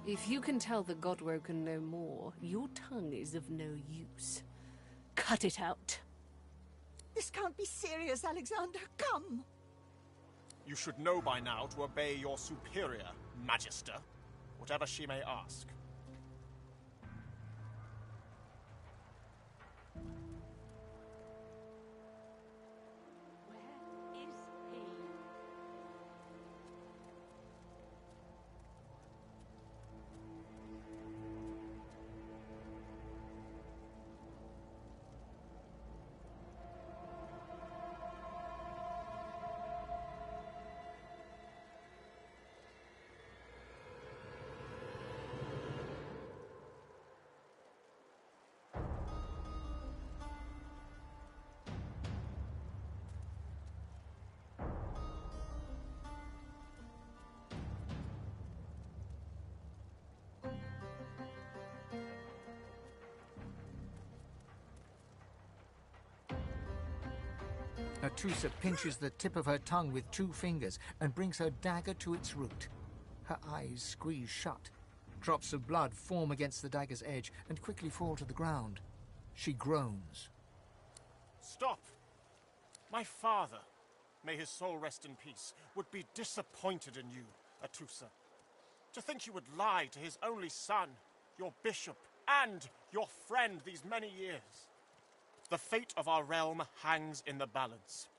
If you can tell the Godwoken no more, your tongue is of no use. Cut it out. This can't be serious, Alexander. Come! You should know by now to obey your superior, Magister, whatever she may ask. Atrusa pinches the tip of her tongue with 2 fingers and brings her dagger to its root. Her eyes squeeze shut. Drops of blood form against the dagger's edge and quickly fall to the ground. She groans. Stop! My father, may his soul rest in peace, would be disappointed in you, Atrusa. To think you would lie to his only son, your bishop, and your friend these many years. The fate of our realm hangs in the balance.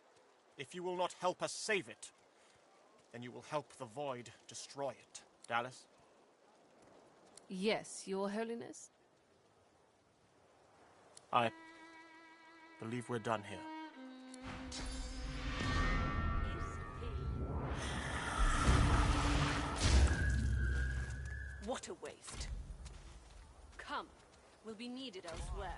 If you will not help us save it, then you will help the Void destroy it. Dallas? Yes, Your Holiness? I believe we're done here. What a waste. Come, we'll be needed elsewhere.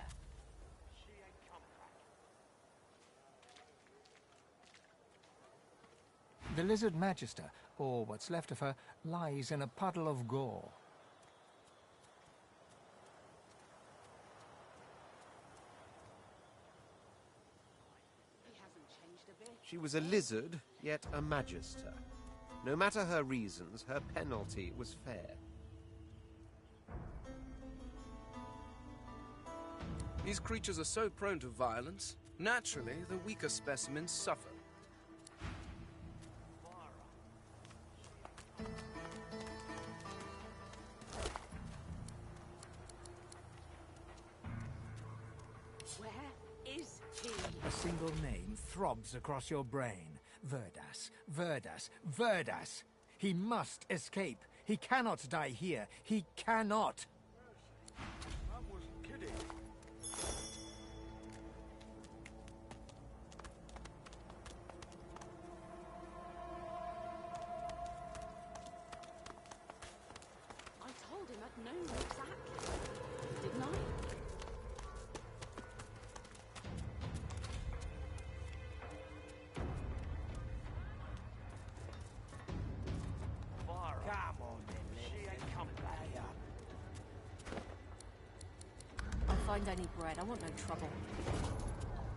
The Lizard Magister, or what's left of her, lies in a puddle of gore. She was a lizard, yet a magister. No matter her reasons, her penalty was fair. These creatures are so prone to violence. Naturally, the weaker specimens suffer. A single name throbs across your brain. Verdas, Verdas, Verdas. He must escape. He cannot die here. He cannot. I wasn't kidding. I told him I'd known exactly, didn't I? Come on then, she ain't come back. I'll find any bread. I want no trouble.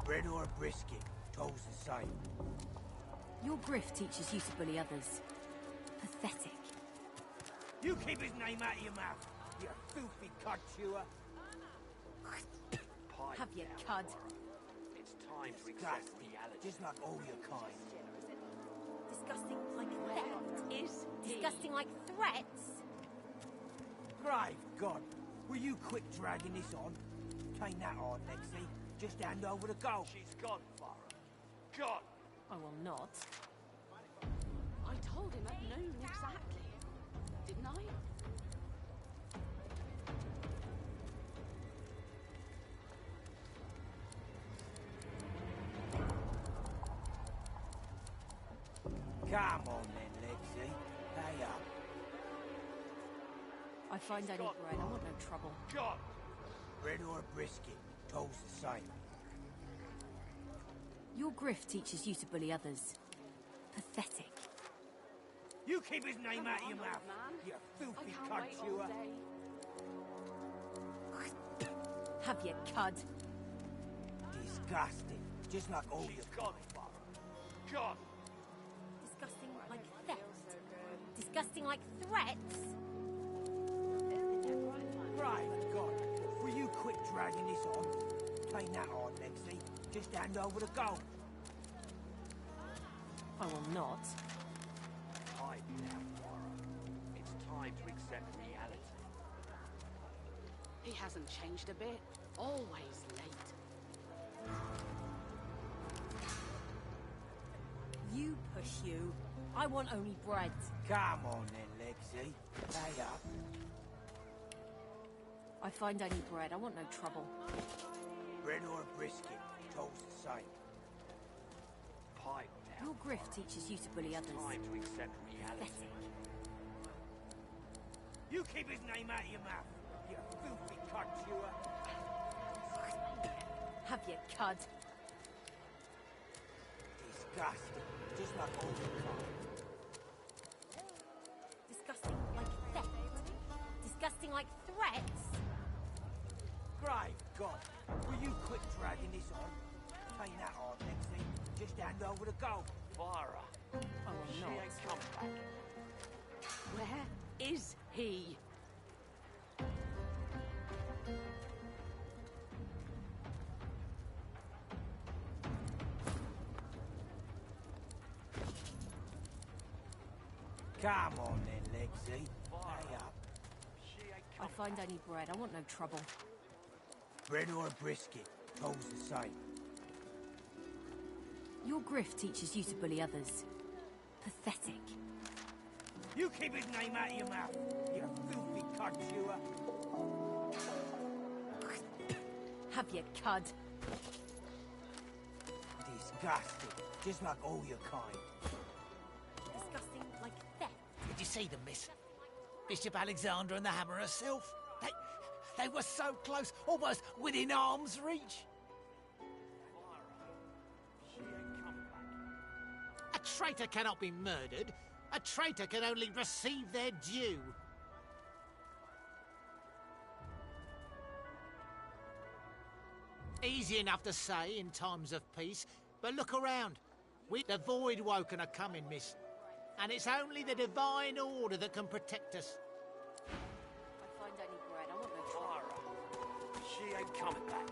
Bread or a brisket, toll's the same. Your grift teaches you to bully others. Pathetic. You keep his name out of your mouth, you filthy cud chewer. Have your cud. It's time to accept reality. Just like all your kind. Disgusting like theft is disgusting like threats. Grave God, will you quit dragging this on? Tain't that hard, Lexi. Just hand over the gold. She's gone, Farah. Gone. I will not. I told him I'd known exactly, didn't I? Come on then, Lexi. Pay up. I find any bread. I want no trouble. Gone. Bread or a brisket, toll's the same. Your grift teaches you to bully others. Pathetic. You keep his name out of your mouth, you filthy cud chewer. Have your cud. Disgusting. Just like all your Gone, Farah. Gone. Disgusting like theft. Disgusting like threats. Great God, will you quit dragging this on? Take that on, Lexi. Just hand over the gold. I will not. Pipe down, Farah. It's time to accept reality. He hasn't changed a bit. Always late. You push you. I want only bread. Come on then, Lexi. Pay up. I find only bread. I want no trouble. Bread or a brisket, toll's the same. Pipe down. Your grift teaches you to bully others. Time to accept reality. Pathetic. You keep his name out of your mouth, you filthy cud chewer. Have your cud. Disgusting, just like all your kind. Disgusting like theft. Disgusting like threats. Great God, will you quit dragging this on? Take that on, Lexi. Just hand over the gold. Farah. I will She not. ain't coming back. Where is he? Come on then, Lexi. Pay up. She ain't I coming find only bread. I want no trouble. Bread or a brisket, toll's the same. Your grift teaches you to bully others. Pathetic. You keep his name out of your mouth, you filthy cud chewer. Have your cud. Disgusting, just like all your kind. Disgusting like theft. Did you see them, miss? Bishop Alexander and the Hammer herself? They were so close, almost within arm's reach. She ain't coming back. A traitor cannot be murdered. A traitor can only receive their due. Easy enough to say in times of peace, but look around. The Void Woken are coming, miss. And it's only the divine order that can protect us. I find only bread. I want no trouble. Farah. She ain't coming back.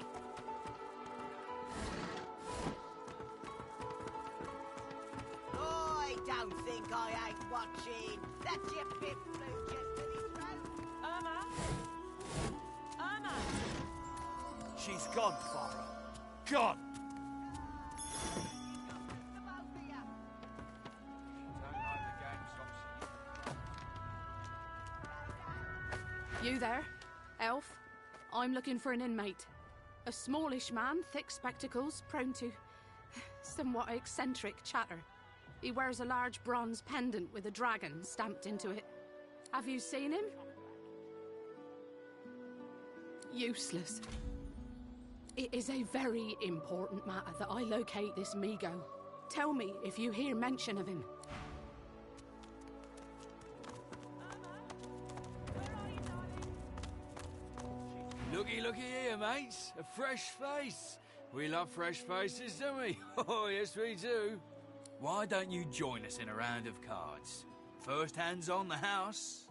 I don't think I ain't watching. That's your pip flew just to his throat. Irma? Irma! She's gone, Farah. Gone! You there? Elf? I'm looking for an inmate. A smallish man, thick spectacles, prone to somewhat eccentric chatter. He wears a large bronze pendant with a dragon stamped into it. Have you seen him? Useless. It is a very important matter that I locate this Migo. Tell me if you hear mention of him. Looky here, mates. A fresh face. We love fresh faces, don't we? Oh, yes, we do. Why don't you join us in a round of cards? First hands on the house.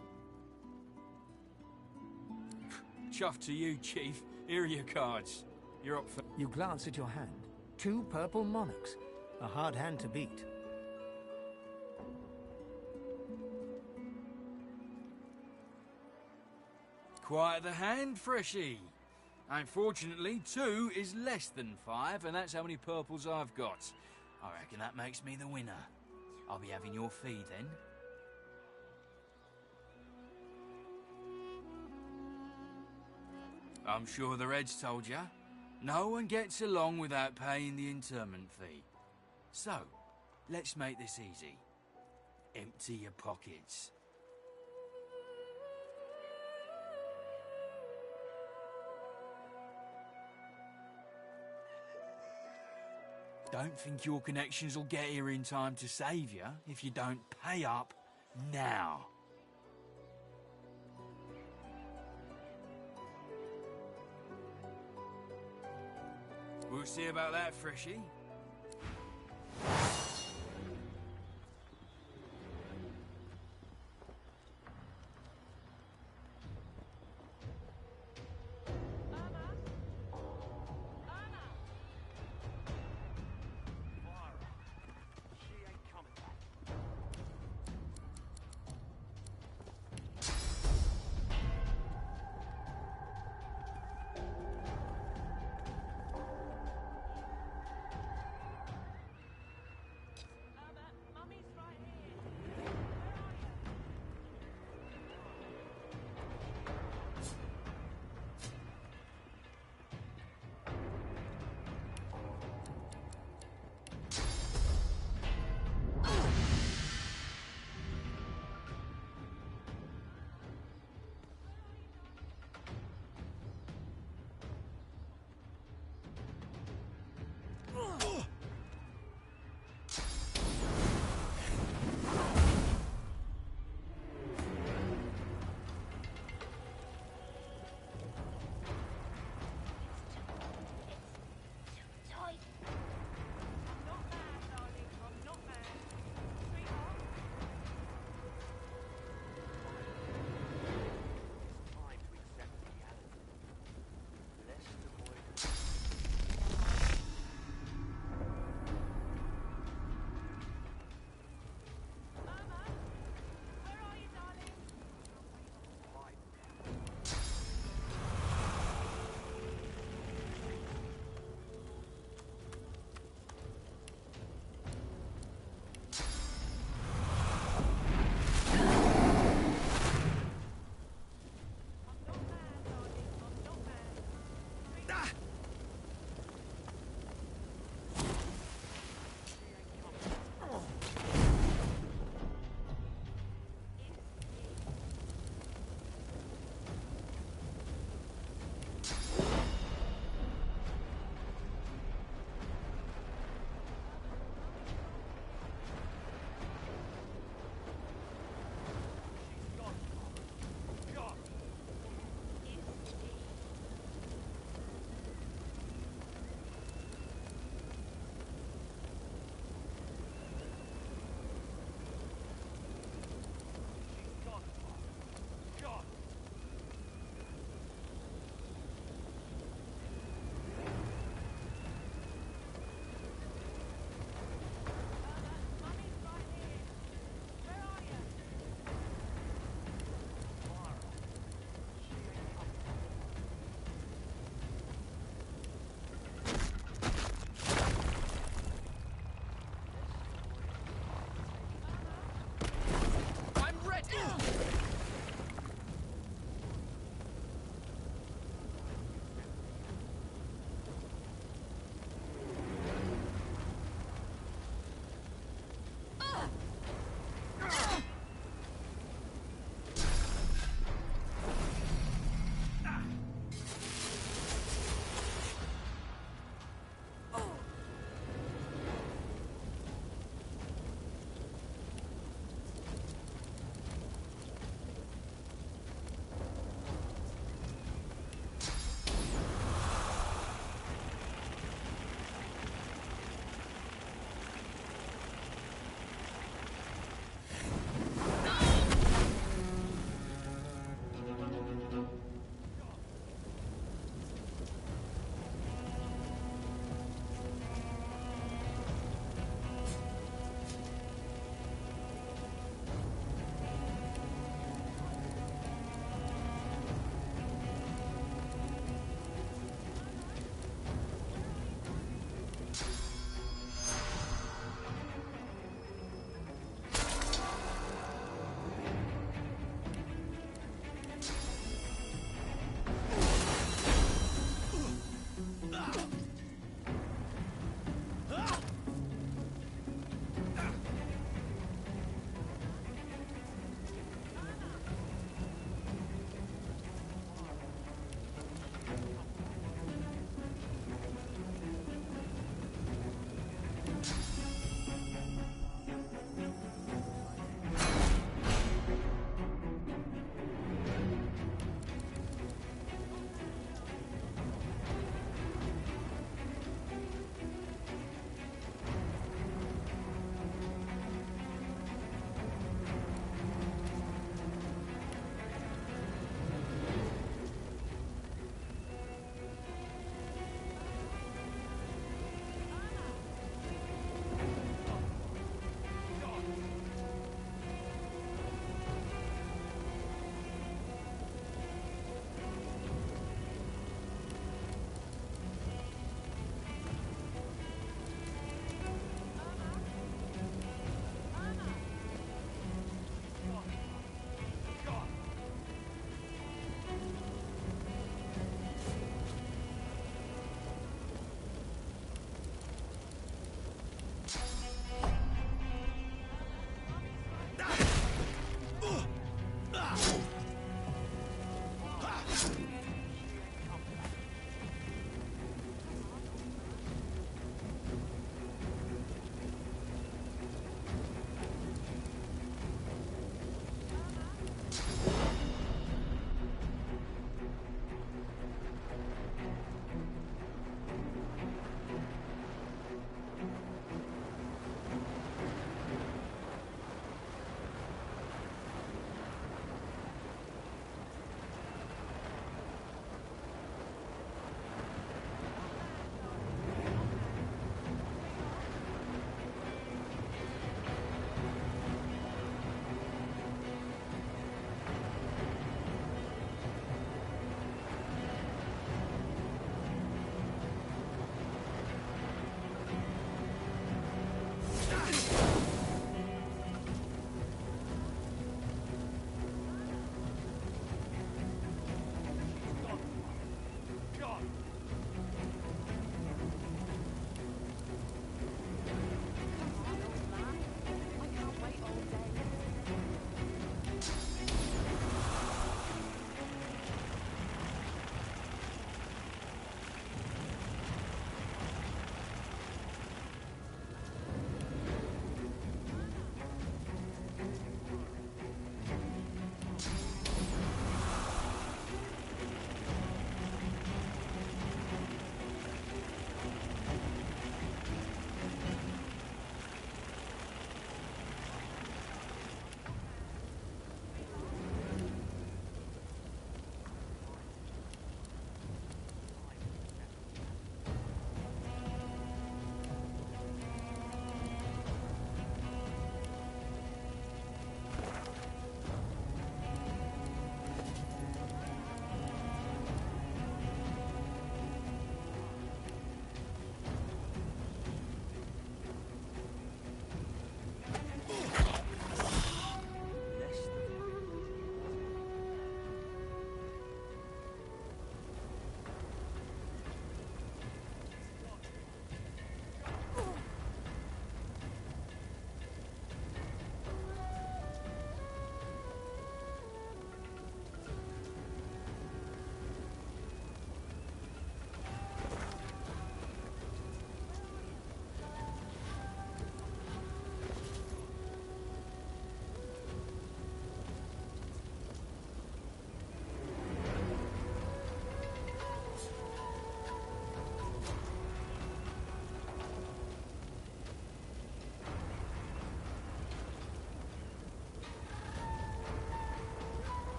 Chuff to you, Chief. Here are your cards. You're up for... You glance at your hand. 2 purple monarchs. A hard hand to beat. Quite the hand, Freshie. Unfortunately, 2 is less than 5, and that's how many purples I've got. I reckon that makes me the winner. I'll be having your fee then. I'm sure the Reds told ya. No one gets along without paying the interment fee. So, let's make this easy. Empty your pockets. Don't think your connections will get here in time to save you if you don't pay up now. We'll see about that, Freshie.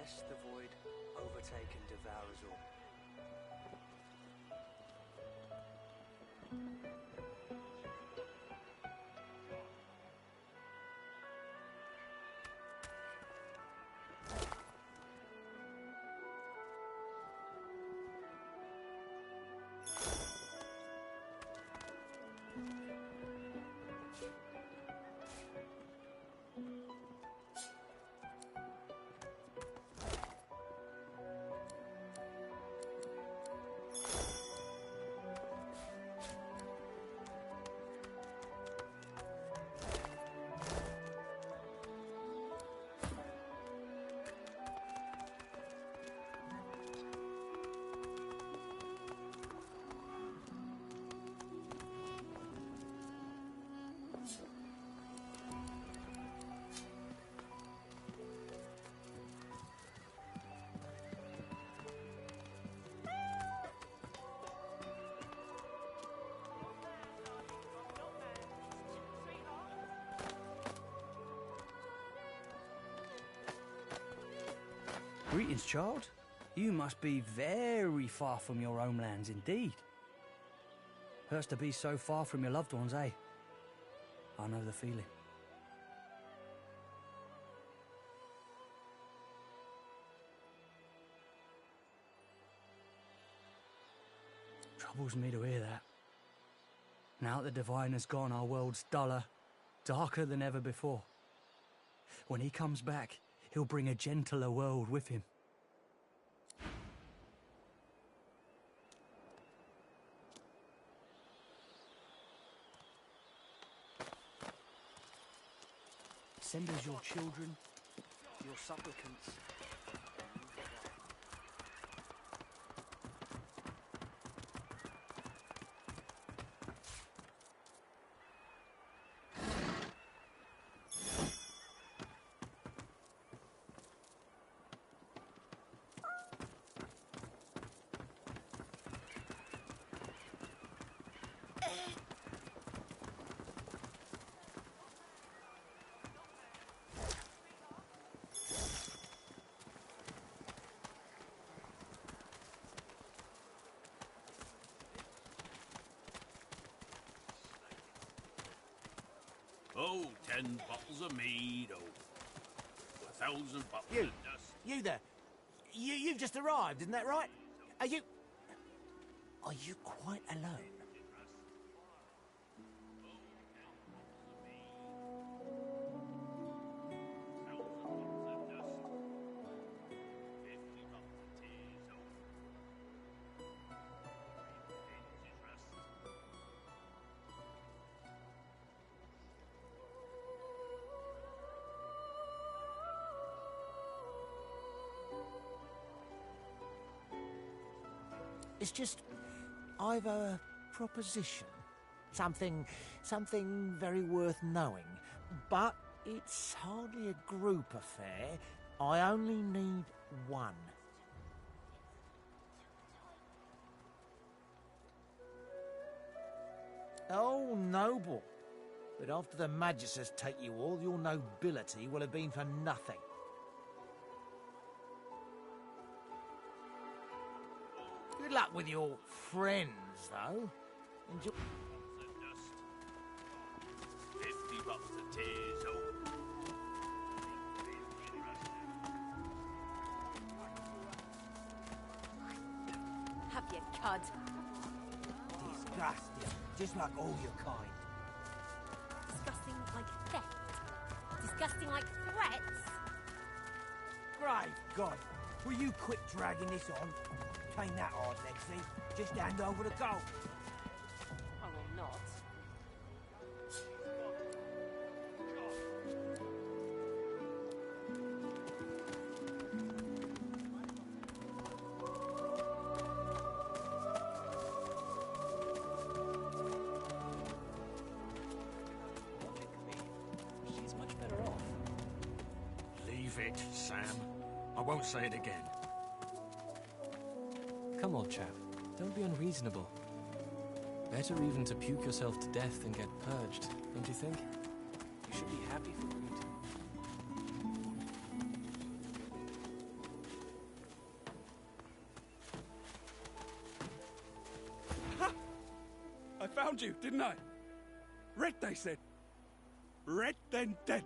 lest the void overtake and devour us all. Greetings, child. You must be very far from your homelands indeed. Hurts to be so far from your loved ones, eh? I know the feeling. Troubles me to hear that. Now that the Divine has gone, our world's duller, darker than ever before. When he comes back, he'll bring a gentler world with him. Send us your children, your supplicants. Oh, 10 bottles of mead, oh, 1,000 bottles You, of dust. you there. You've just arrived, isn't that right? Are you quite alone? It's just, I've a proposition. Something very worth knowing. But it's hardly a group affair. I only need one. Oh, noble. But after the Magisters take you all, your nobility will have been for nothing. Good luck with your friends, though. Enjoy. 50 bottles of tears, oh. Have your cud. Disgusting. Just like all your kind. Disgusting like theft. Disgusting like threats. Great God. Will you quit dragging this on? Ain't that hard, Lexi. Just hand over the gold. I will not. She's much better off. Leave it, Sam. I won't say it again. Come on, chap. Don't be unreasonable. Better even to puke yourself to death than get purged, don't you think? You should be happy for Reed. I found you, didn't I? Red, they said. Red, then dead.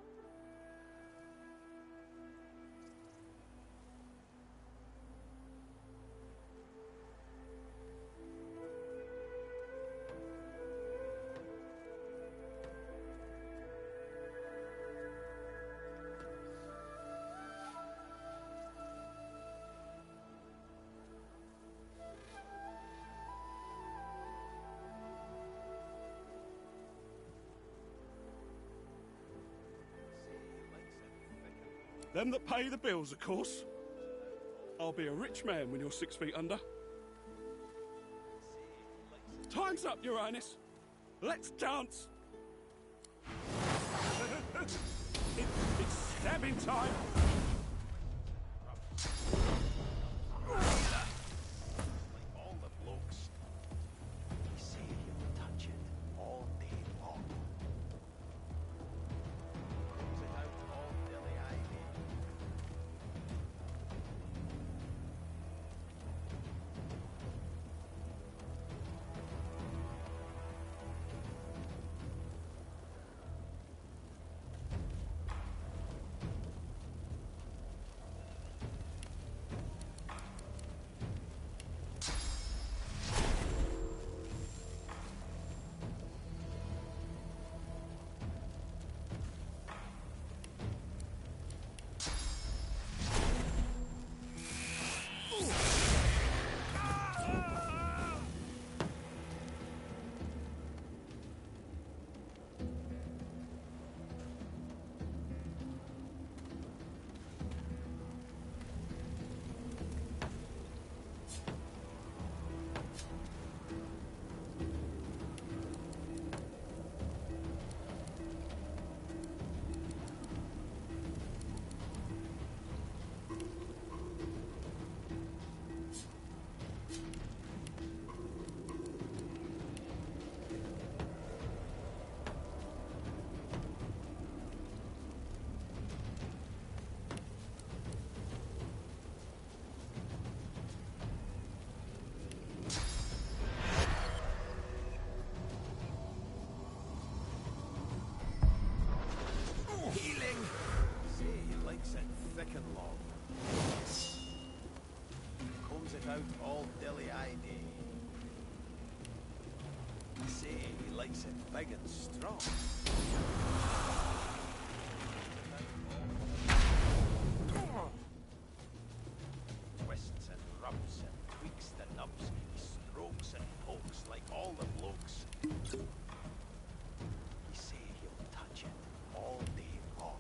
Them that pay the bills, of course. I'll be a rich man when you're 6 feet under. Time's up, Your Highness. Let's dance. It's stabbing time. All the blokes. He say he'll touch it all day long. Comes it out all dilly ivy. Healing! Say he likes it thick and long. Combs it out all dilly-eye-day. Say he likes it big and strong. Twists and rubs and tweaks the nubs. He strokes and pokes like all the blokes. He say he'll touch it all day long.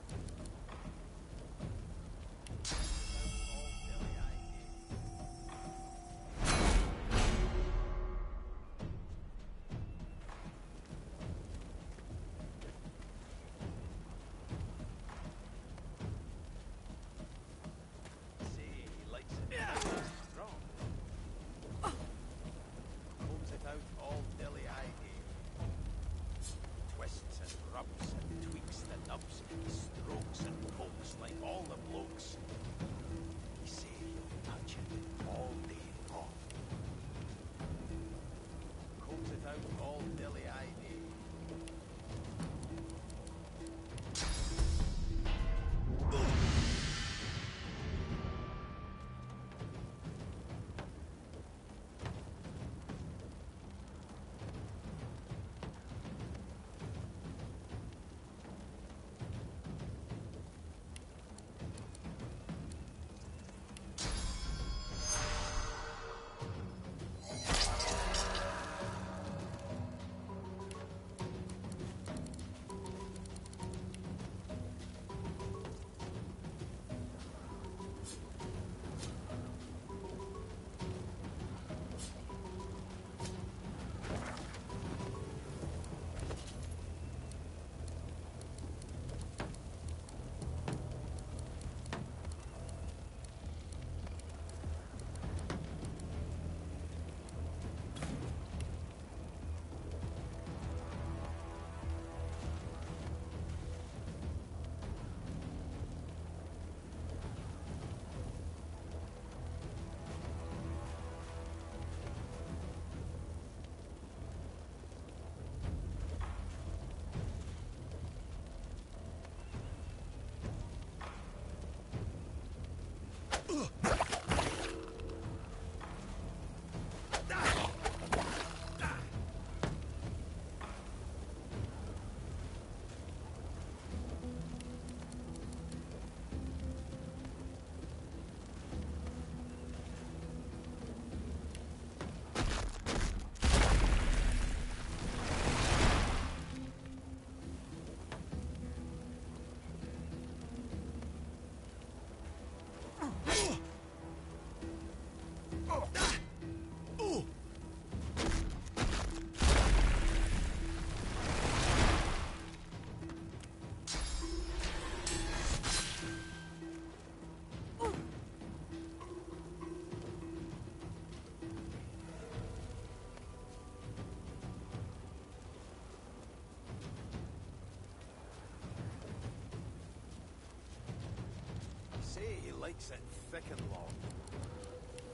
likes it thick and long.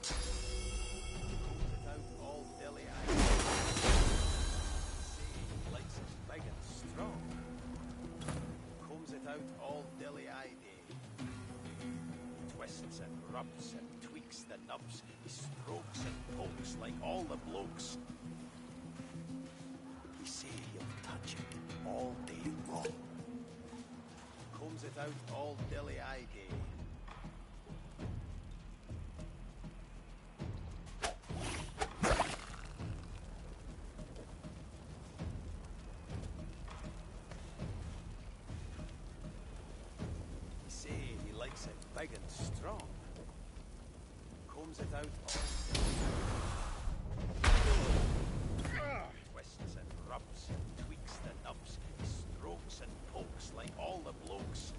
Pulls it out all dilly-eyed. Say he likes it big and strong. Combs it out all dilly-eyed. He twists and rubs and tweaks the nubs. He strokes and pokes like all the blokes. He say he'll touch it all day long. Combs it out all dilly-eyed. He say he likes it big and strong. Combs it out all twists and rubs and tweaks the nubs. He strokes and pokes like all the blokes.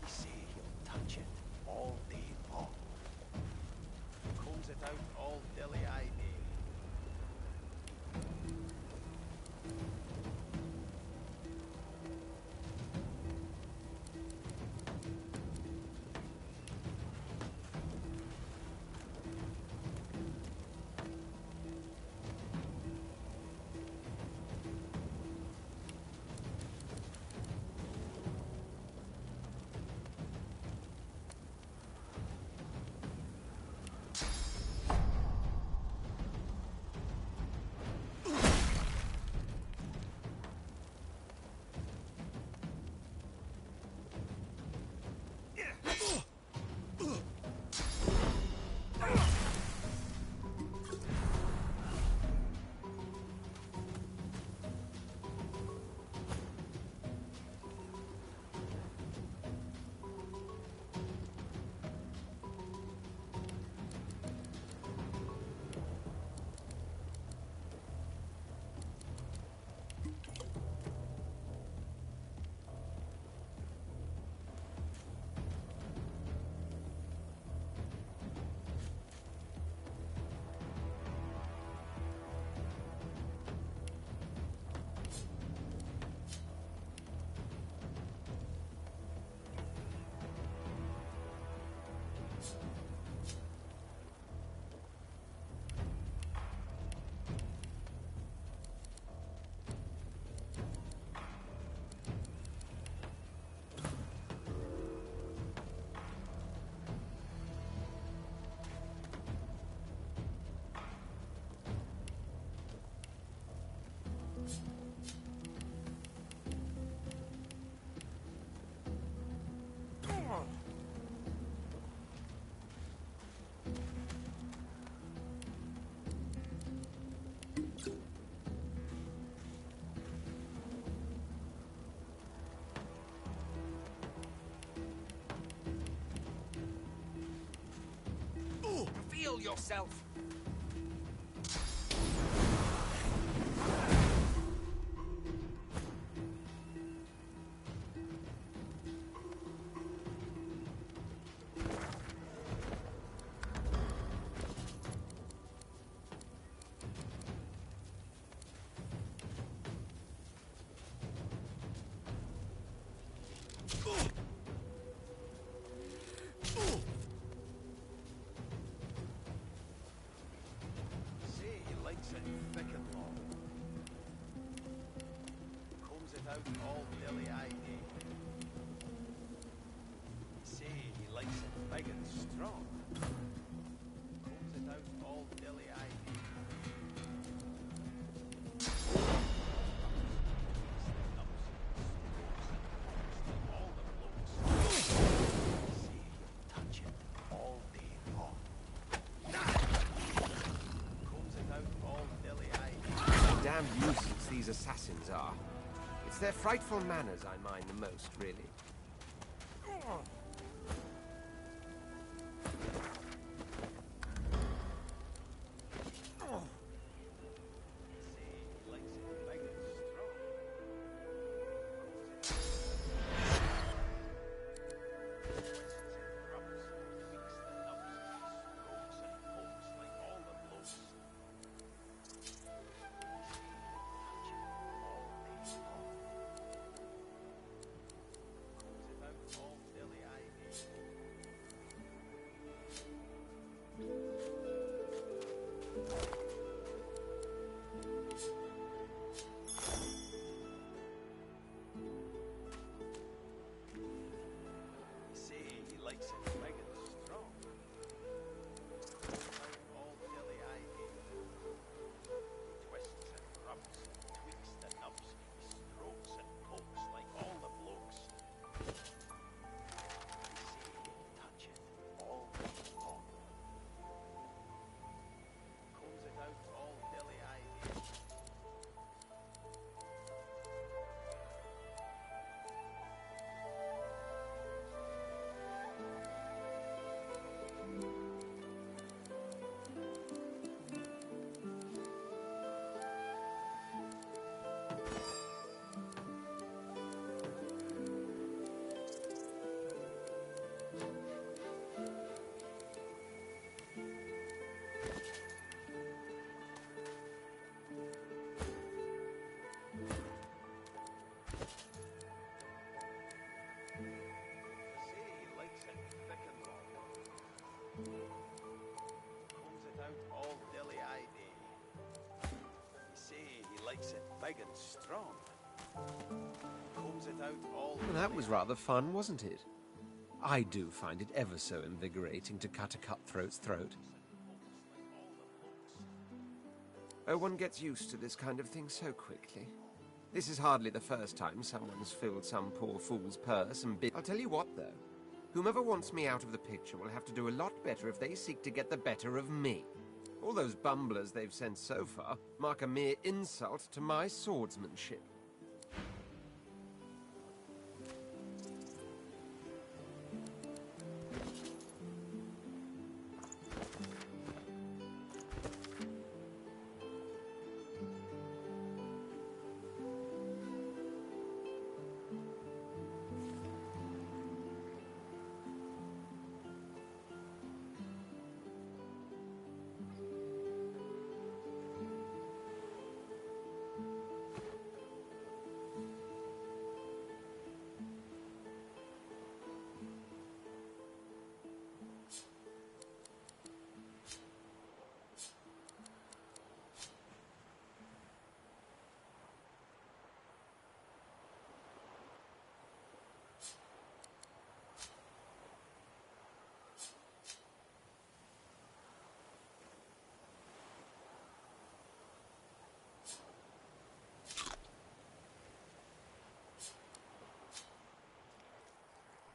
He say he'll touch it all day long. Combs it out all dilly-eyed. Feel yourself! Thick and long. Combs it out all dilly-eyed. Say he likes it big and strong. Combs it out all dilly-eyed. All the blokes. Say he'll touch it all day long. Combs it out all dilly-eyed. Damn nuisance these assassins are. It's their frightful manners I mind the most, really. Dilly likes it big and strong. Combs it out all Well, that was rather fun, wasn't it? I do find it ever so invigorating to cut a cutthroat's throat. Oh, one gets used to this kind of thing so quickly. This is hardly the first time someone's filled some poor fool's purse and I'll tell you what, though. Whomever wants me out of the picture will have to do a lot better if they seek to get the better of me. All those bumblers they've sent so far mark a mere insult to my swordsmanship.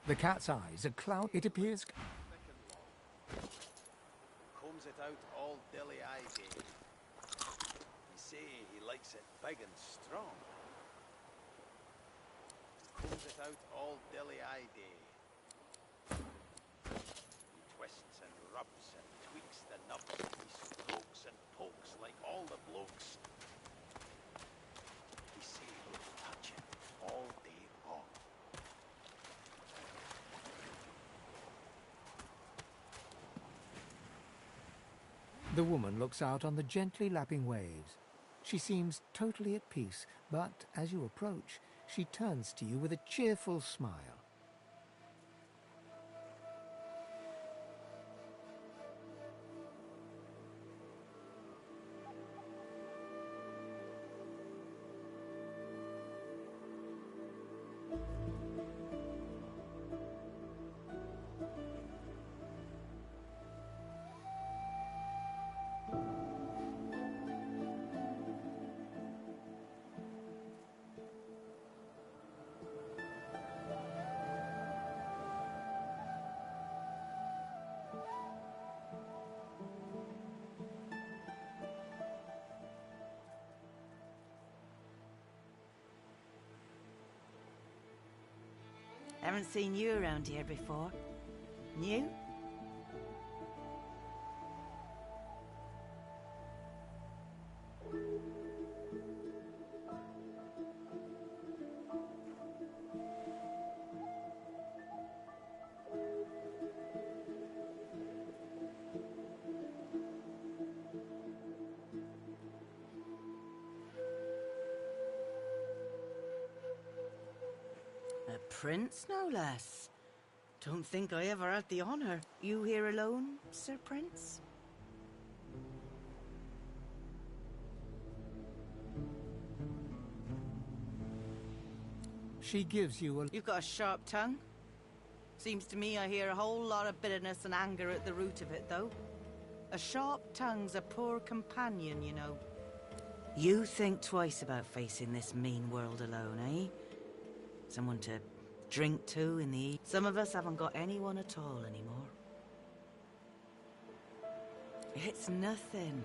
The cat's eyes are cloud. It appears. Combs it out all dilly-eyed day. He say he likes it big and strong. Combs it out all dilly-eyed day. He twists and rubs and tweaks the nubs. He strokes and pokes like all the blokes. He say he'll touch it all day long. The woman looks out on the gently lapping waves. She seems totally at peace, but as you approach, she turns to you with a cheerful smile. Haven't seen you around here before. New? A prince, no less. Don't think I ever had the honor. You here alone, Sir Prince? She gives you a... You've got a sharp tongue. Seems to me I hear a whole lot of bitterness and anger at the root of it, though. A sharp tongue's a poor companion, you know. You think twice about facing this mean world alone, eh? Someone to drink to in the evening. Some of us haven't got anyone at all anymore. It's nothing.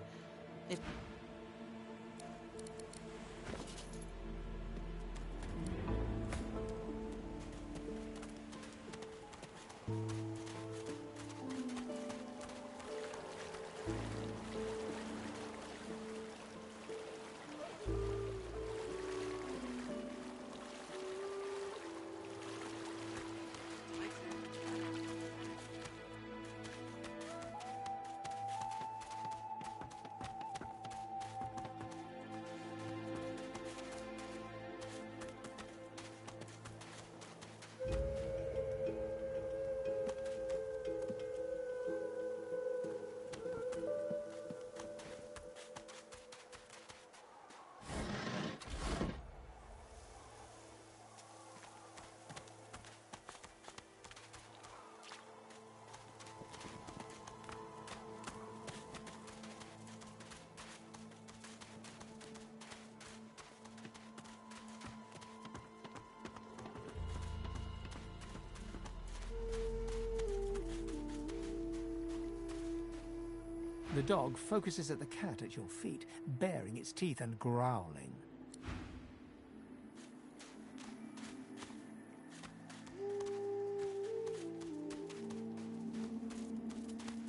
The dog focuses at the cat at your feet, baring its teeth and growling.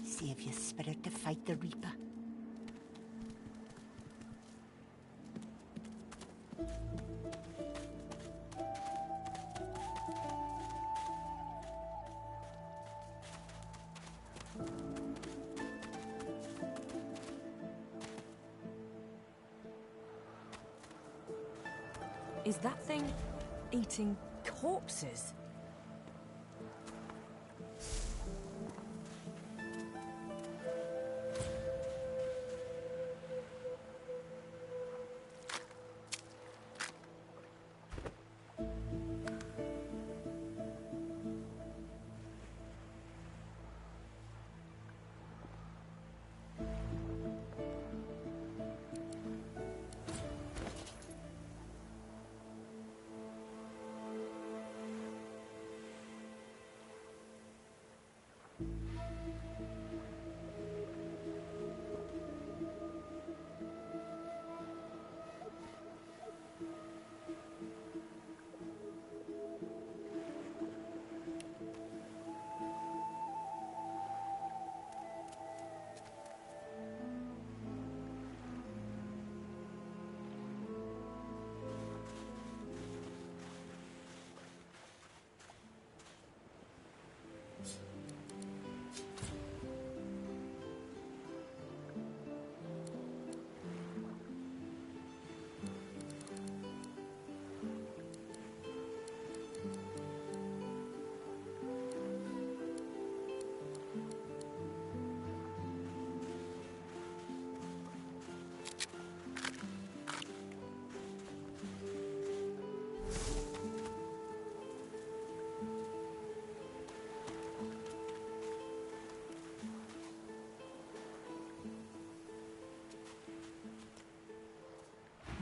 Save your spirit to fight the Reaper. Is that thing eating corpses?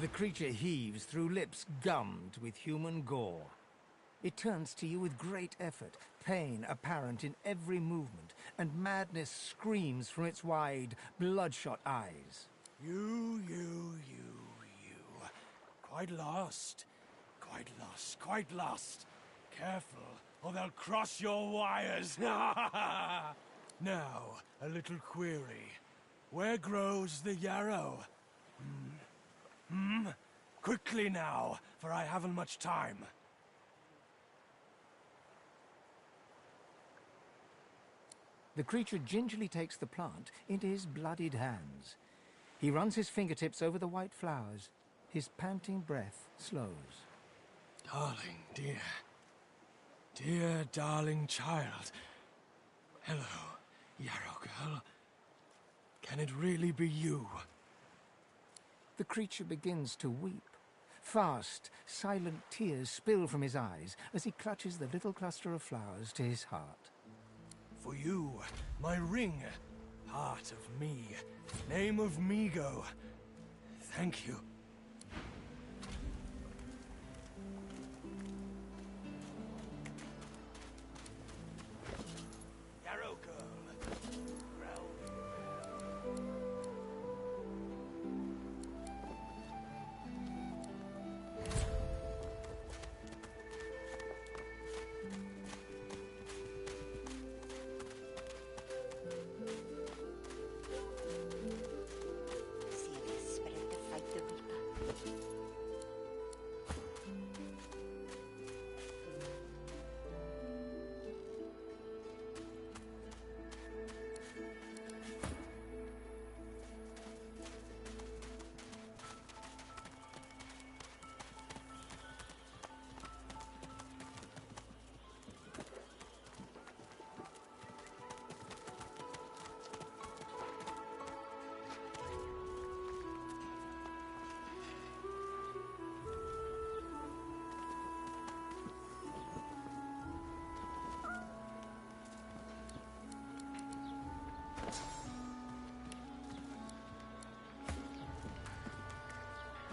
The creature heaves through lips gummed with human gore. It turns to you with great effort, pain apparent in every movement, and madness screams from its wide, bloodshot eyes. You. Quite lost. Quite lost. Careful, or they'll cross your wires. Now, a little query. Where grows the yarrow? Quickly now, for I haven't much time. The creature gingerly takes the plant into his bloodied hands. He runs his fingertips over the white flowers. His panting breath slows. Darling, dear darling child. Hello, yarrow girl. Can it really be you? The creature begins to weep. Fast, silent tears spill from his eyes as he clutches the little cluster of flowers to his heart. For you, my ring, heart of me, name of Migo. Thank you. Yarrow girl. Save your spirit to fight the Reaper.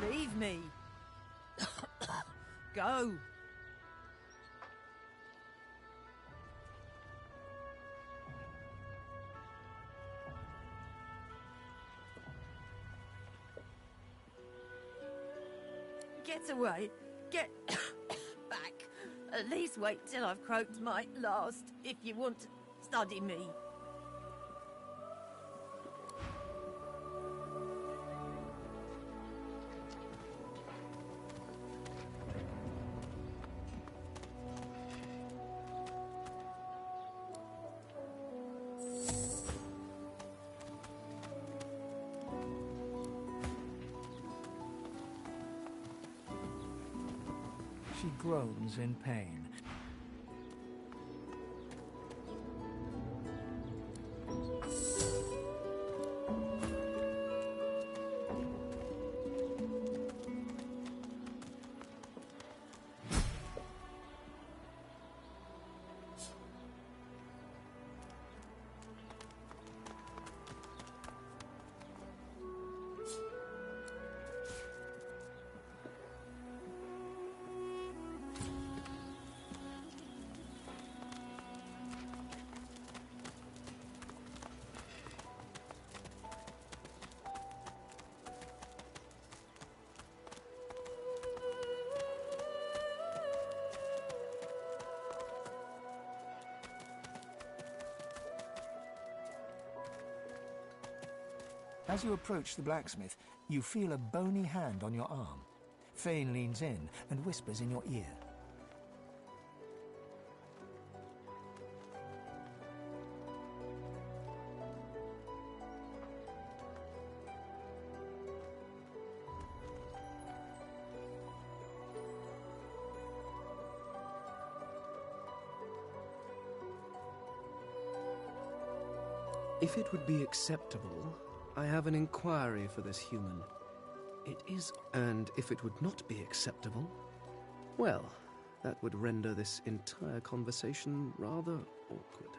Leave me. Go. Get away. Get back. At least wait till I've croaked my last, if you want to study me. She groans in pain. As you approach the blacksmith, you feel a bony hand on your arm. Fane leans in and whispers in your ear. If it would be acceptable, I have an inquiry for this human. It is, and if it would not be acceptable, well, that would render this entire conversation rather awkward.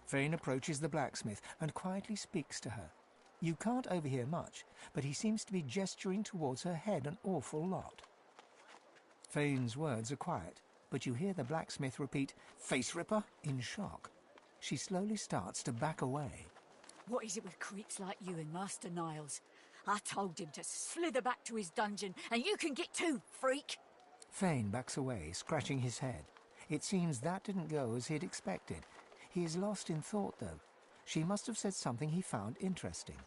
Fane approaches the blacksmith and quietly speaks to her. You can't overhear much, but he seems to be gesturing towards her head an awful lot. Fane's words are quiet, but you hear the blacksmith repeat, "Face Ripper," in shock. She slowly starts to back away. What is it with creeps like you and Master Niles? I told him to slither back to his dungeon, and you can get too, freak! Fane backs away, scratching his head. It seems that didn't go as he'd expected. He is lost in thought, though. She must have said something he found interesting.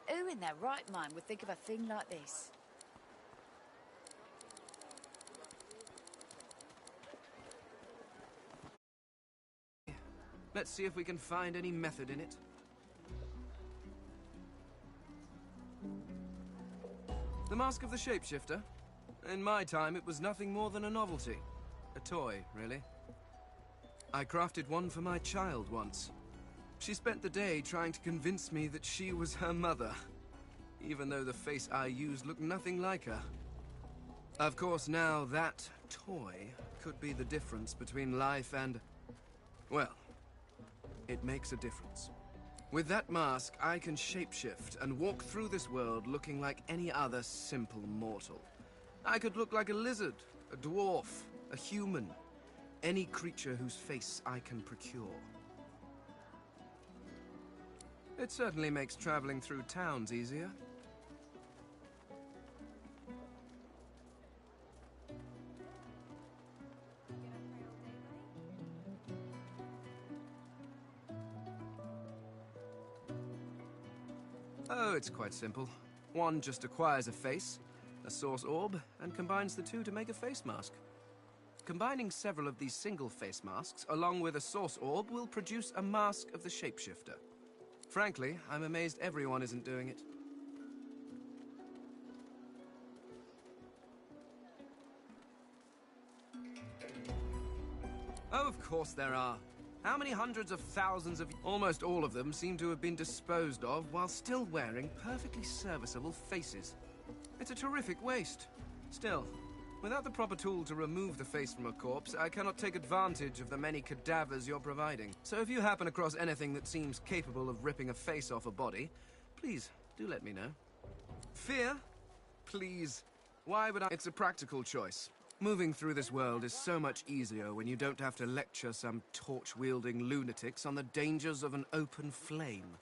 Who in their right mind would think of a thing like this? Let's see if we can find any method in it. The Mask of the Shapeshifter? In my time, it was nothing more than a novelty. A toy, really. I crafted one for my child once. She spent the day trying to convince me that she was her mother, even though the face I used looked nothing like her. Of course, now that toy could be the difference between life and... well, it makes a difference. With that mask, I can shapeshift and walk through this world looking like any other simple mortal. I could look like a lizard, a dwarf, a human, any creature whose face I can procure. It certainly makes traveling through towns easier. Oh, it's quite simple. One just acquires a face, a source orb, and combines the two to make a face mask. Combining several of these single face masks along with a source orb will produce a mask of the shapeshifter. Frankly, I'm amazed everyone isn't doing it. Oh, of course there are. How many hundreds of thousands of... almost all of them seem to have been disposed of while still wearing perfectly serviceable faces. It's a terrific waste. Still, Without the proper tool to remove the face from a corpse, I cannot take advantage of the many cadavers you're providing. So if you happen across anything that seems capable of ripping a face off a body, please, do let me know. Fear? Please. Why would I? It's a practical choice. Moving through this world is so much easier when you don't have to lecture some torch-wielding lunatics on the dangers of an open flame.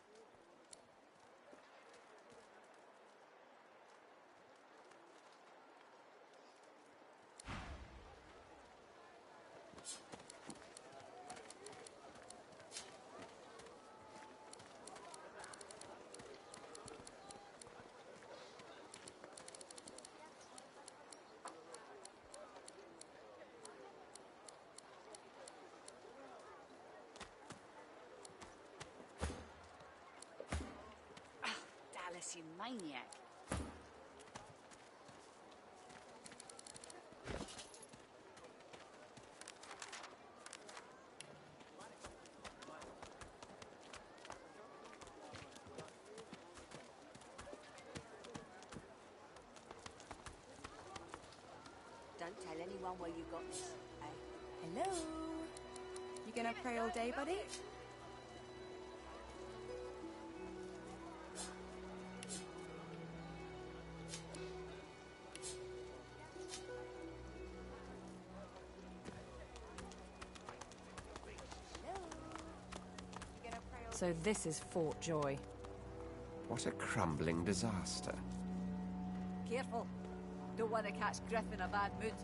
Dallas, you maniac. Don't tell anyone where you got this, eh? Hello? You gonna pray all day, buddy? So this is Fort Joy. What a crumbling disaster. Careful. Don't want to catch Griff in a bad mood.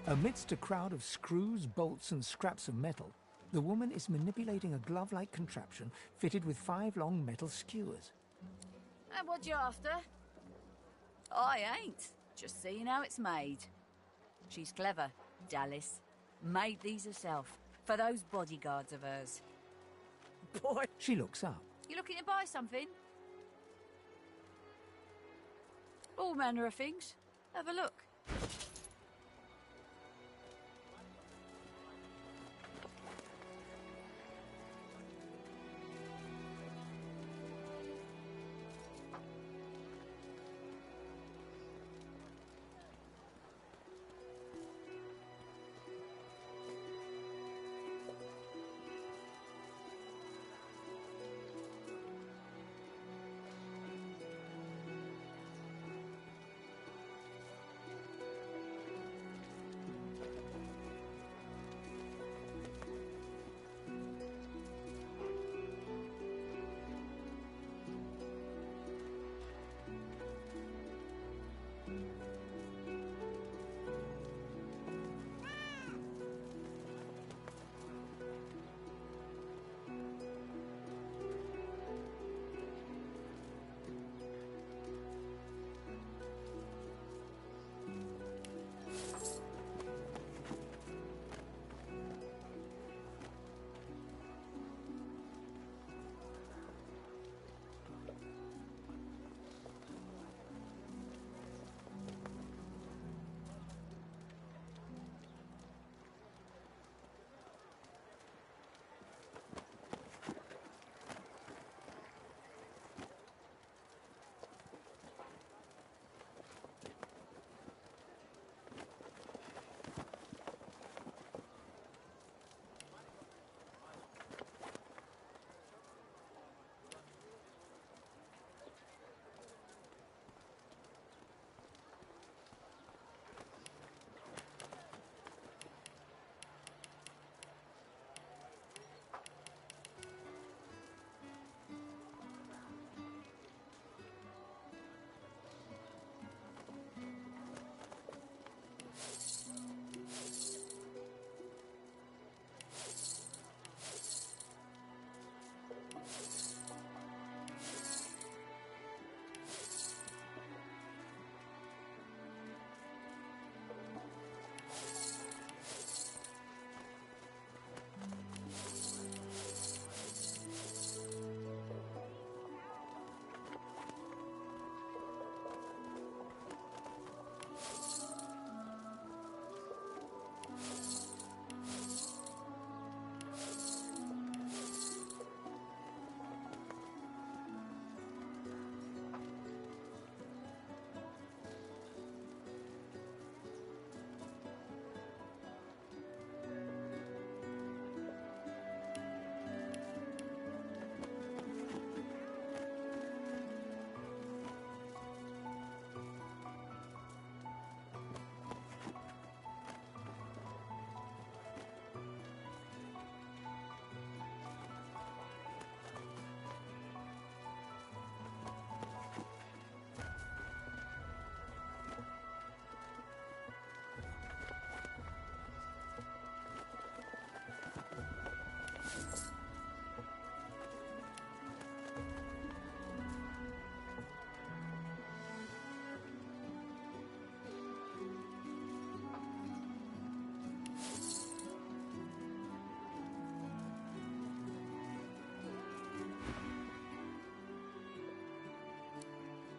Amidst a crowd of screws, bolts, and scraps of metal, the woman is manipulating a glove-like contraption fitted with 5 long metal skewers. And what you after? I ain't. Just seeing how it's made. She's clever, Dallas. Made these herself, for those bodyguards of hers. Boy! She looks up. You looking to buy something? All manner of things. Have a look.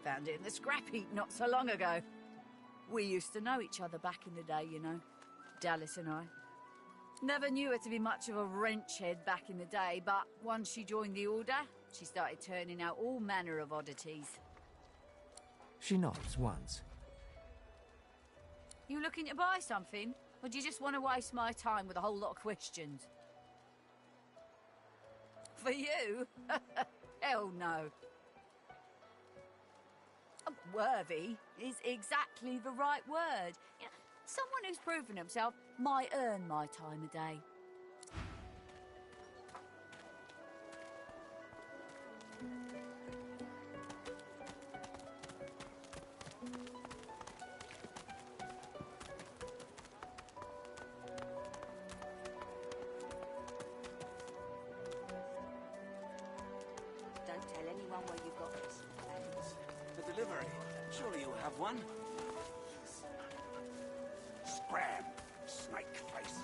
Found it in the scrap heap not so long ago. We used to know each other back in the day, you know. Dallas and I. Never knew her to be much of a wrench head back in the day, but once she joined the Order, she started turning out all manner of oddities. She nods once. You looking to buy something? Or do you just want to waste my time with a whole lot of questions? For you? Hell no. Worthy is exactly the right word. You know, someone who's proven himself might earn my time of day. Don't tell anyone where you got this. The delivery. Surely you have one. Scram, snake face.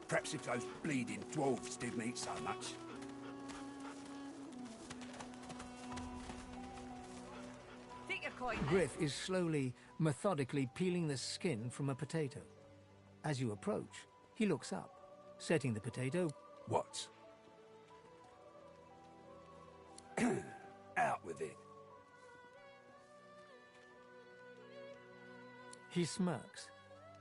Perhaps if those bleeding dwarves didn't eat so much. Think a coin. Griff is slowly, methodically peeling the skin from a potato. As you approach, he looks up, setting the potato... What? Out with it. He smirks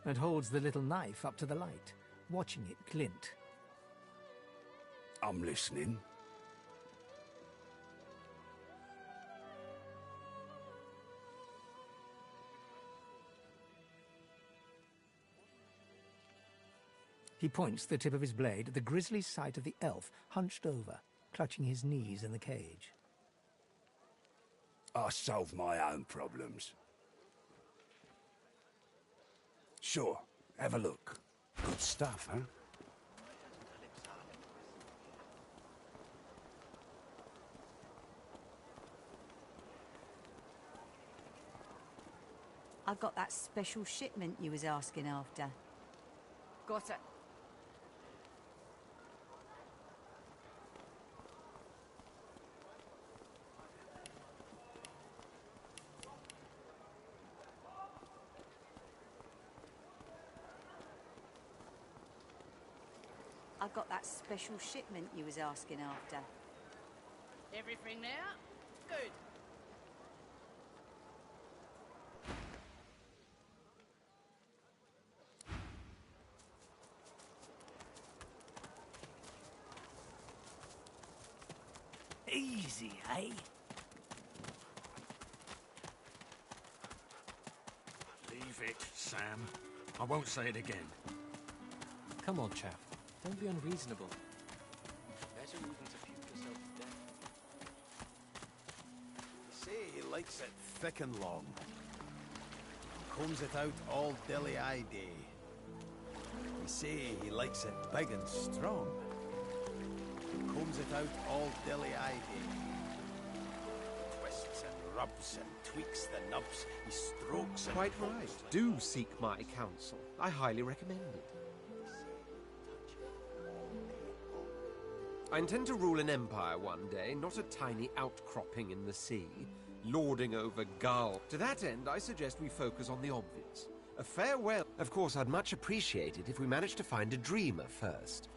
and holds the little knife up to the light, watching it glint. I'm listening. He points the tip of his blade at the grisly sight of the elf hunched over, clutching his knees in the cage. I solve my own problems. Sure, have a look. Good stuff, huh? I got that special shipment you was asking after. Got it. I got that special shipment you was asking after. Everything there? Good. Easy, eh? Leave it, Sam. I won't say it again. Come on, chap. Don't be unreasonable. Better even to puke yourself to death. They say he likes it thick and long. Combs it out all dilly-eye day. They say he likes it big and strong. Combs it out all dilly-eye day. Twists and rubs and tweaks the nubs. He strokes and Quite pokes right. like- Do seek my counsel. I highly recommend it. I intend to rule an empire one day, not a tiny outcropping in the sea, lording over Gull. To that end, I suggest we focus on the obvious. A farewell. Of course, I'd much appreciate it if we managed to find a dreamer first.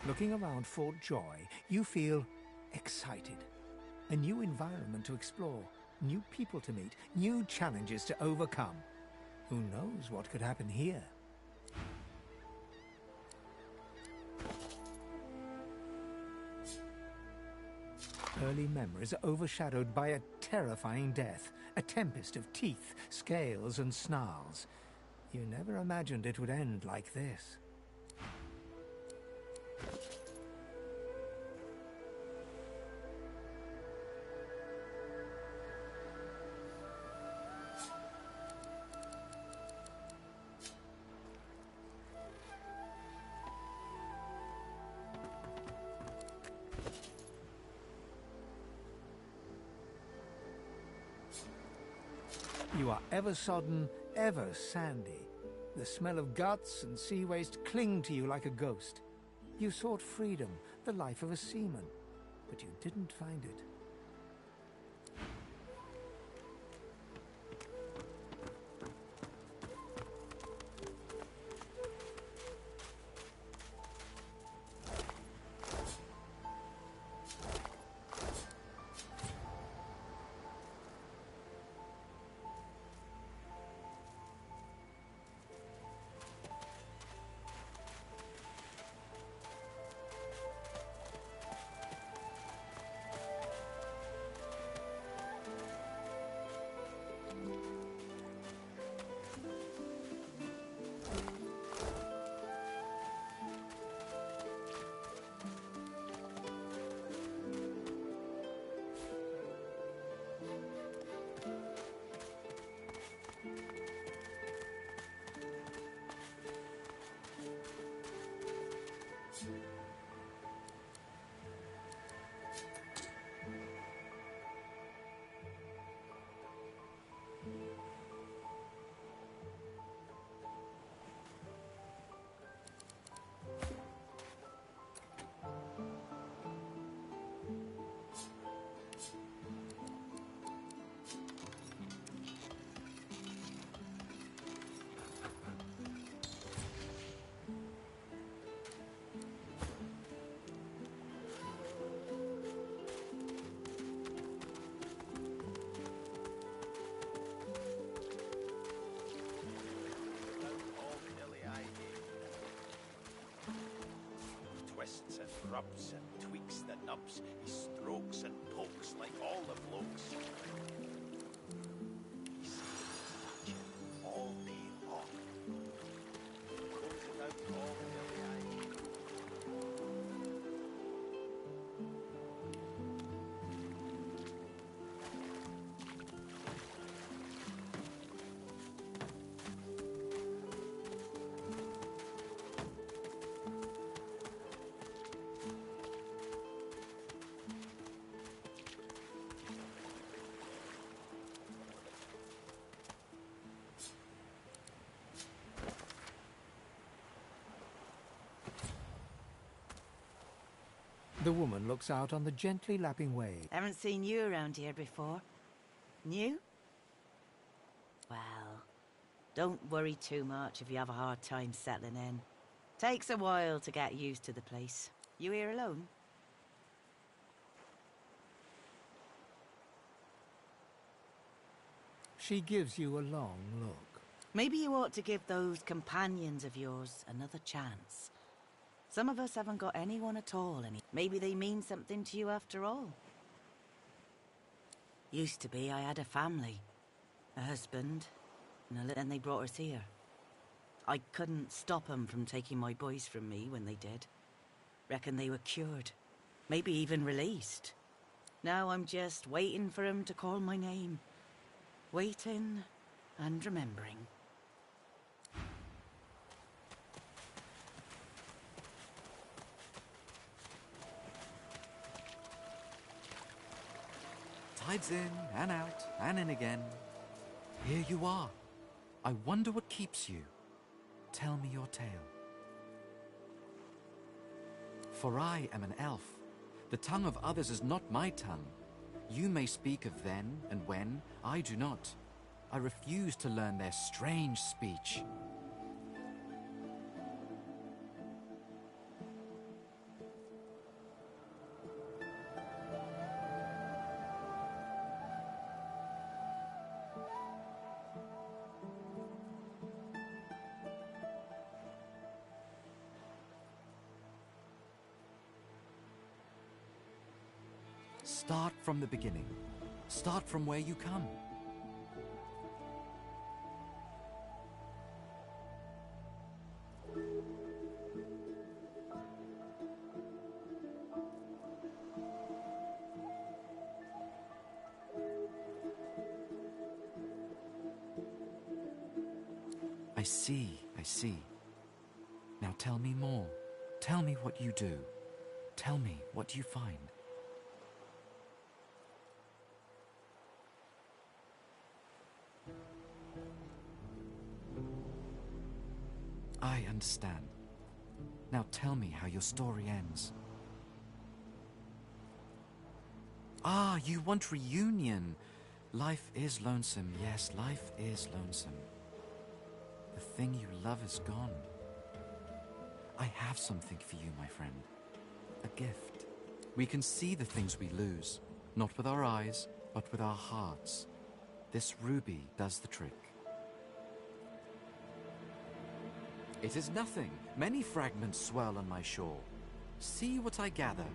Looking around Fort Joy, you feel excited. A new environment to explore, new people to meet, new challenges to overcome. Who knows what could happen here? Early memories are overshadowed by a terrifying death, a tempest of teeth, scales, and snarls. You never imagined it would end like this. You are ever sodden, ever sandy. The smell of guts and sea waste cling to you like a ghost. You sought freedom, the life of a seaman, but you didn't find it. Twists and rubs and tweaks the nubs. He strokes and pokes like all the blokes. He sees touch it all day long. Combs it out all dilly-eyed. The woman looks out on the gently lapping wave. Haven't seen you around here before. New? Well, don't worry too much if you have a hard time settling in. Takes a while to get used to the place. You here alone? She gives you a long look. Maybe you ought to give those companions of yours another chance. Some of us haven't got anyone at all, and maybe they mean something to you after all. Used to be I had a family, a husband, and they brought us here. I couldn't stop them from taking my boys from me when they did. Reckon they were cured, maybe even released. Now I'm just waiting for them to call my name. Waiting and remembering. Tides in, and out, and in again. Here you are. I wonder what keeps you. Tell me your tale. For I am an elf. The tongue of others is not my tongue. You may speak of then and when, I do not. I refuse to learn their strange speech. Start from the beginning. Start from where you come. I see, I see. Now tell me more. Tell me what you do. Tell me, what do you find? I understand. Now tell me how your story ends. Ah, you want reunion. Life is lonesome. Yes, life is lonesome. The thing you love is gone. I have something for you, my friend. A gift. We can see the things we lose, not with our eyes, but with our hearts. This ruby does the trick. It is nothing. Many fragments swirl on my shore. See what I gather.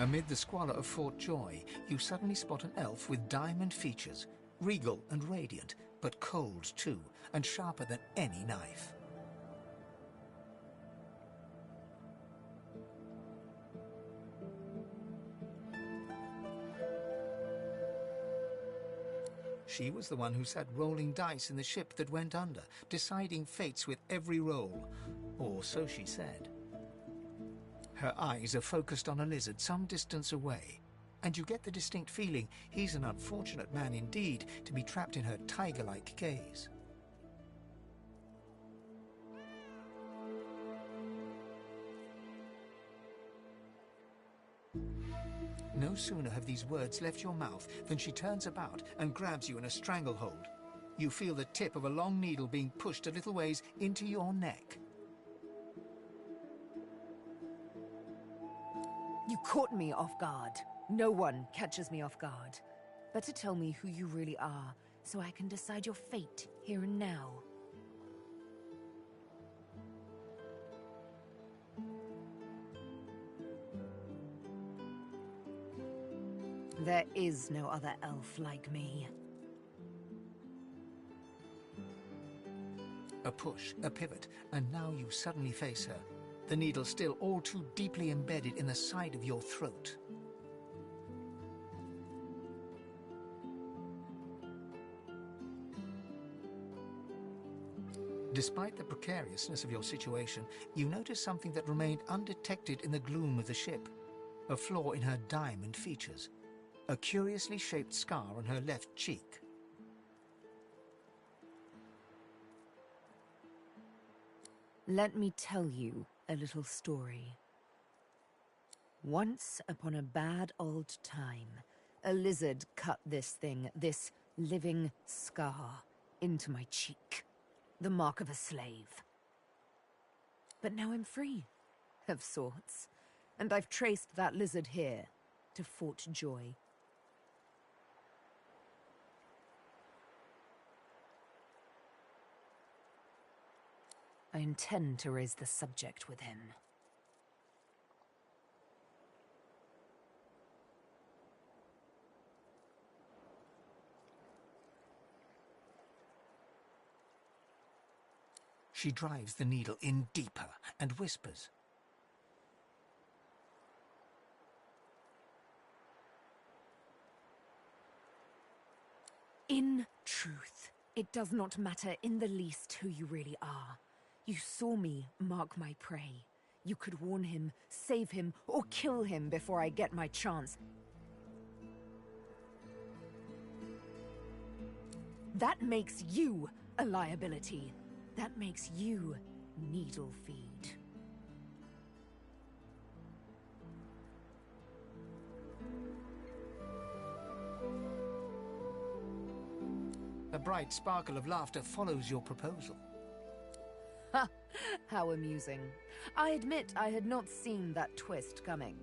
Amid the squalor of Fort Joy, you suddenly spot an elf with diamond features, regal and radiant, but cold too, and sharper than any knife. She was the one who sat rolling dice in the ship that went under, deciding fates with every roll, or so she said. Her eyes are focused on a lizard some distance away, and you get the distinct feeling he's an unfortunate man indeed to be trapped in her tiger-like gaze. No sooner have these words left your mouth than she turns about and grabs you in a stranglehold. You feel the tip of a long needle being pushed a little ways into your neck. You caught me off guard. No one catches me off guard. Better tell me who you really are, so I can decide your fate here and now. There is no other elf like me. A push, a pivot, and now you suddenly face her. The needle still all too deeply embedded in the side of your throat. Despite the precariousness of your situation, you notice something that remained undetected in the gloom of the ship. A flaw in her diamond features. A curiously shaped scar on her left cheek. Let me tell you a little story. Once upon a bad old time, a lizard cut this thing, this living scar, into my cheek. The mark of a slave. But now I'm free. Of sorts. And I've traced that lizard here to Fort Joy. I intend to raise the subject with him. She drives the needle in deeper and whispers. In truth, it does not matter in the least who you really are. You saw me mark my prey. You could warn him, save him, or kill him before I get my chance. That makes you a liability. That makes you needle feed. A bright sparkle of laughter follows your proposal. Ha! How amusing. I admit I had not seen that twist coming.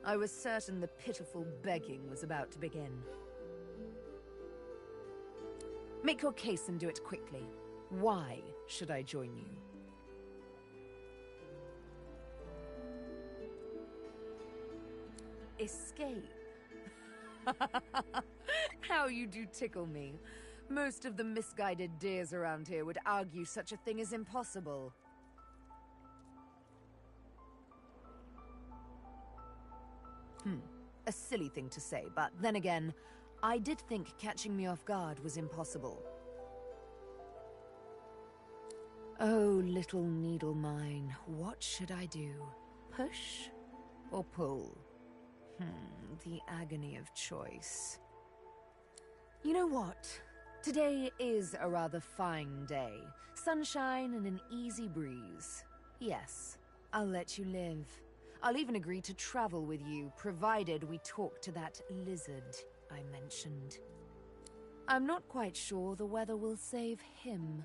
I was certain the pitiful begging was about to begin. Make your case and do it quickly. Why should I join you? Escape? How you do tickle me. Most of the misguided deers around here would argue such a thing is impossible. A silly thing to say, but then again, I did think catching me off guard was impossible. Oh, little needle mine, what should I do? Push or pull? The agony of choice. You know what? Today is a rather fine day. Sunshine and an easy breeze. Yes, I'll let you live. I'll even agree to travel with you, provided we talk to that lizard I mentioned. I'm not quite sure the weather will save him.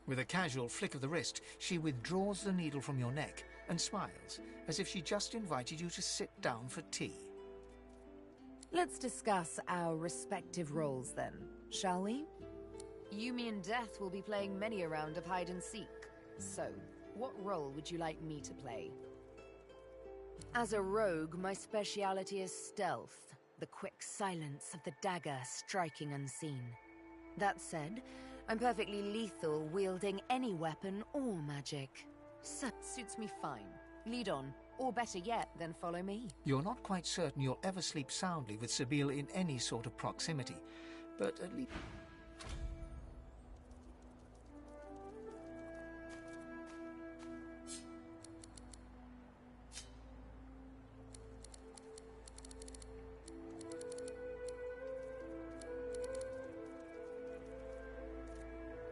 With a casual flick of the wrist, she withdraws the needle from your neck and smiles, as if she just invited you to sit down for tea. Let's discuss our respective roles then, shall we? You, me, and Death will be playing many a round of hide and seek. So, what role would you like me to play? As a rogue, my speciality is stealth, the quick silence of the dagger striking unseen. That said, I'm perfectly lethal wielding any weapon or magic. So, suits me fine. Lead on, or better yet, then follow me. You're not quite certain you'll ever sleep soundly with Sabine in any sort of proximity, but at least...